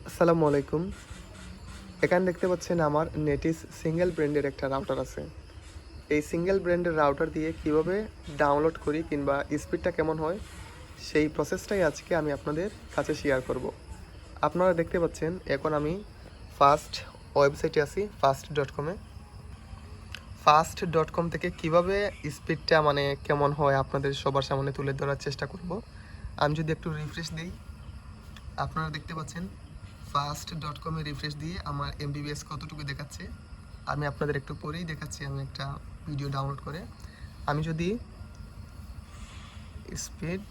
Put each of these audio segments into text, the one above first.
আসসালামু আলাইকুম। এখানে দেখতে পাচ্ছেন আমার নেটিস সিঙ্গেল ব্র্যান্ডের একটা রাউটার আছে। এই সিঙ্গেল ব্র্যান্ডের রাউটার দিয়ে কিভাবে ডাউনলোড করি কিংবা স্পিডটা কেমন হয় সেই প্রসেসটাই আজকে আমি আপনাদের কাছে শেয়ার করব। আপনারা দেখতে পাচ্ছেন এখন আমি ফাস্ট ওয়েবসাইটে আছি fast.com-এ। fast.com থেকে কিভাবে স্পিডটা কেমন হয় আপনাদের সবার সামনে তুলে ধরার চেষ্টা করব। আমি যদি একটু রিফ্রেশ দিই, আপনারা দেখতে পাচ্ছেন fast.com-এ রিফ্রেশ দিয়ে আমার এমবিবিএস কতটুকু দেখাচ্ছে। আমি আপনাদের একটু পরেই দেখাচ্ছি, আমি একটা ভিডিও ডাউনলোড করে। আমি যদি স্পিড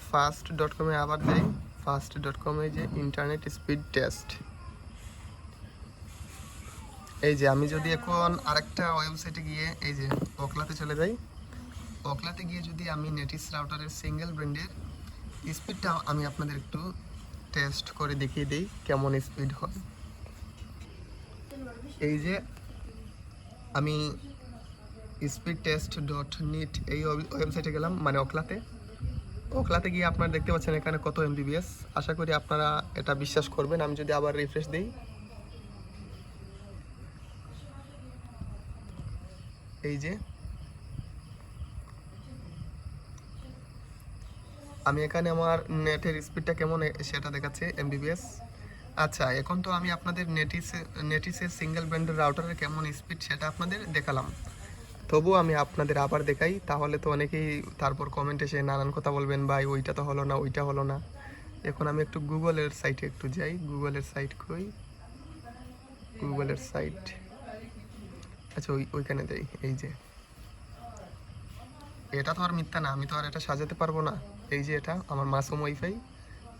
fast.com-এ আবার যাই, fast.com-এ যে ইন্টারনেট স্পিড টেস্ট, এই যে আমি যদি এখন আরেকটা ওয়েবসাইটে গিয়ে এই যে ওকলাতে চলে যাই, ওকলাতে গিয়ে যদি আমি নেটিস রাউটারের সিঙ্গেল ব্র্যান্ডের স্পিডটা আমি আপনাদের একটু টেস্ট করে দেখিয়ে দিই কেমন স্পিড হয়। এই যে আমি স্পিড টেস্ট ডট নিট এই ওয়েবসাইটে গেলাম, ওকলাতে গিয়ে আপনারা দেখতে পাচ্ছেন এখানে কত এমবিবিএস। আশা করি আপনারা এটা বিশ্বাস করবেন। আমি যদি আবার রিফ্রেশ দিই, এই যে আমি এখানে আমার নেটের স্পিডটা কেমন সেটা দেখাচ্ছে এমবিবিএস। আচ্ছা, এখন তো আমি আপনাদের নেটিসের সিঙ্গেল ব্র্যান্ডের রাউটারের কেমন স্পিড সেটা আপনাদের দেখালাম। তবুও আমি আপনাদের আবার দেখাই, তাহলে তো অনেকেই তারপর কমেন্টে এসে নানান কথা বলবেন, ভাই ওইটা তো হলো না, ওইটা হলো না। এখন আমি একটু গুগলের সাইটে একটু যাই। গুগলের সাইট কই? গুগলের সাইট, আচ্ছা ওইখানে যাই। এই যে এটা তো আর মিথ্যা না, আমি তো আর এটা সাজাতে পারবো না। এই যে এটা আমার মাসুম ওয়াইফাই,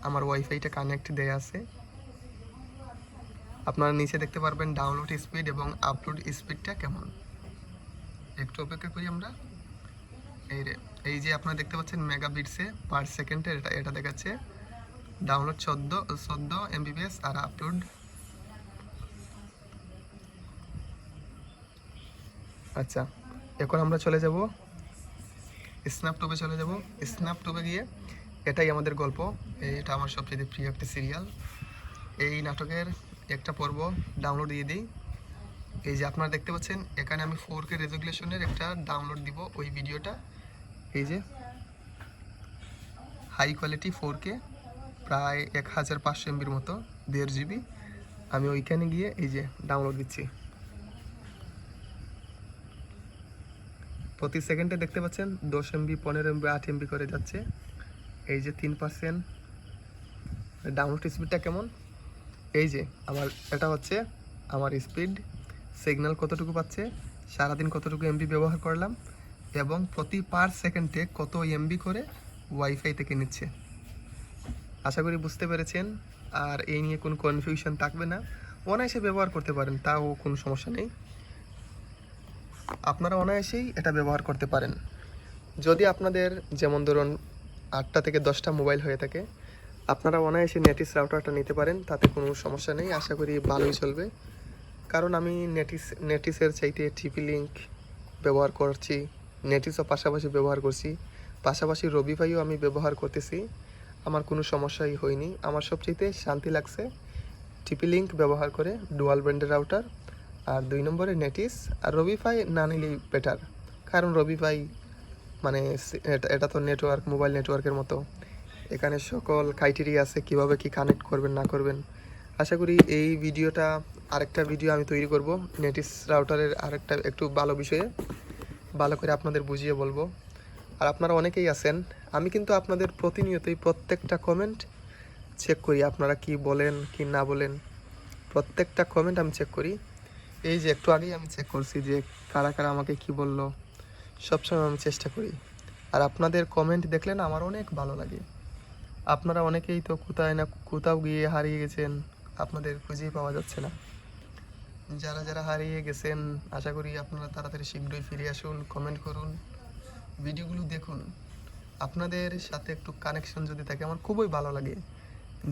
আমার ওয়াইফাইটা কানেক্ট দেয়া আছে। আপনারা নিচে দেখতে পারবেন ডাউনলোড স্পিড এবং আপলোড স্পিডটা কেমন। একটু অপেক্ষা করি আমরা। এই যে আপনারা দেখতে পাচ্ছেন মেগাবিটসে পার সেকেন্ডে এটা দেখাচ্ছে। ডাউনলোড 14 এমবিবিএস আর আপলোড, আচ্ছা এখন আমরা চলে যাব স্ন্যাপটপে চলে যাব। স্ন্যাপটপে গিয়ে এটাই আমাদের গল্প, এটা আমার সবচেয়ে প্রিয় একটা সিরিয়াল। এই নাটকের একটা পর্ব ডাউনলোড দিয়ে দিই। এই যে আপনারা দেখতে পাচ্ছেন এখানে আমি 4K রেজুলেশনের একটা ডাউনলোড দিব ওই ভিডিওটা। এই যে হাই কোয়ালিটি 4K, প্রায় 1500 MB মতো, 1.5 GB। আমি ওইখানে গিয়ে এই যে ডাউনলোড দিচ্ছি। প্রতি সেকেন্ডে দেখতে পাচ্ছেন 10 MB, 15 MB, 8 MB করে যাচ্ছে। এই যে 3% ডাউনলোড স্পিডটা কেমন। এই যে এটা হচ্ছে আমার স্পিড, সিগন্যাল কতটুকু পাচ্ছে, সারাদিন কতটুকু এমবি ব্যবহার করলাম এবং প্রতি পার সেকেন্ডে কত এমবি করে ওয়াইফাই থেকে নিচ্ছে। আশা করি বুঝতে পেরেছেন, আর এই নিয়ে কোনো কনফিউশন থাকবে না। অনায়াসে ব্যবহার করতে পারেন, তাও কোনো সমস্যা নেই। আপনারা অনায়াসেই এটা ব্যবহার করতে পারেন। যদি আপনাদের যেমন ধরুন 8টা থেকে 10টা মোবাইল হয়ে থাকে, আপনারা অনায়াসে নেটিস রাউটারটা নিতে পারেন, তাতে কোনো সমস্যা নেই। আশা করি ভালোই চলবে, কারণ আমি নেটিসের চাইতে টিপি লিঙ্ক ব্যবহার করছি, নেটিসও পাশাপাশি ব্যবহার করছি, পাশাপাশি রবিভাইও আমি ব্যবহার করতেছি। আমার কোনো সমস্যাই হয়নি। আমার সবচেয়ে শান্তি লাগছে টিপি লিঙ্ক ব্যবহার করে, ডুয়াল ব্র্যান্ডের রাউটার, আর 2 নম্বরে নেটিস। আর রবিভাই না নিলেই বেটার, কারণ রবিভাই এটা তো নেটওয়ার্ক, মোবাইল নেটওয়ার্কের মতো। এখানে সকল ক্রাইটেরিয়া আছে কিভাবে কি কানেক্ট করবেন না করবেন। আশা করি এই ভিডিওটা, আরেকটা ভিডিও আমি তৈরি করব নেটিস রাউটারের আরেকটা একটু ভালো বিষয়ে, ভালো করে আপনাদের বুঝিয়ে বলবো। আর আপনারা অনেকেই আছেন, আমি কিন্তু আপনাদের প্রতিনিয়তই প্রত্যেকটা কমেন্ট চেক করি, আপনারা কি বলেন কি না বলেন, প্রত্যেকটা কমেন্ট আমি চেক করি। এই যে একটু আগেই আমি চেক করছি যে কারা কারা আমাকে কি বলল, সবসময় আমি চেষ্টা করি। আর আপনাদের কমেন্ট দেখলে না আমার অনেক ভালো লাগে। আপনারা অনেকেই তো কোথাও গিয়ে হারিয়ে গেছেন, আপনাদের খুঁজেই পাওয়া যাচ্ছে না। যারা যারা হারিয়ে গেছেন, আশা করি আপনারা তাড়াতাড়ি শীঘ্রই ফিরে আসুন, কমেন্ট করুন, ভিডিওগুলো দেখুন। আপনাদের সাথে একটু কানেকশন যদি থাকে আমার খুবই ভালো লাগে,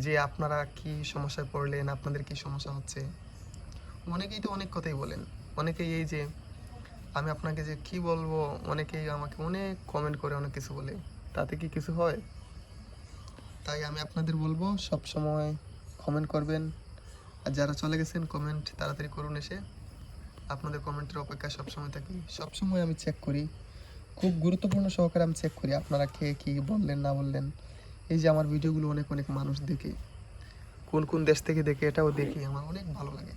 যে আপনারা কি সমস্যায় পড়লেন, আপনাদের কি সমস্যা হচ্ছে। অনেকেই তো অনেক কথাই বলেন, অনেকেই এই যে আমি আপনাকে যে কি বলবো, অনেকেই আমাকে অনেক কমেন্ট করে অনেক কিছু বলে। তাতে কি কিছু হয়? তাই আমি আপনাদের বলবো সব সময় কমেন্ট করবেন, আর যারা চলে গেছেন কমেন্ট তাড়াতাড়ি করুন এসে। আপনাদের কমেন্টের অপেক্ষায় সবসময় থাকি, সবসময় আমি চেক করি, খুব গুরুত্বপূর্ণ সহকারে আমি চেক করি আপনারা খেয়ে কী বললেন না বললেন। এই যে আমার ভিডিওগুলো অনেক অনেক মানুষ দেখে, কোন কোন দেশ থেকে দেখে এটাও দেখি, আমার অনেক ভালো লাগে।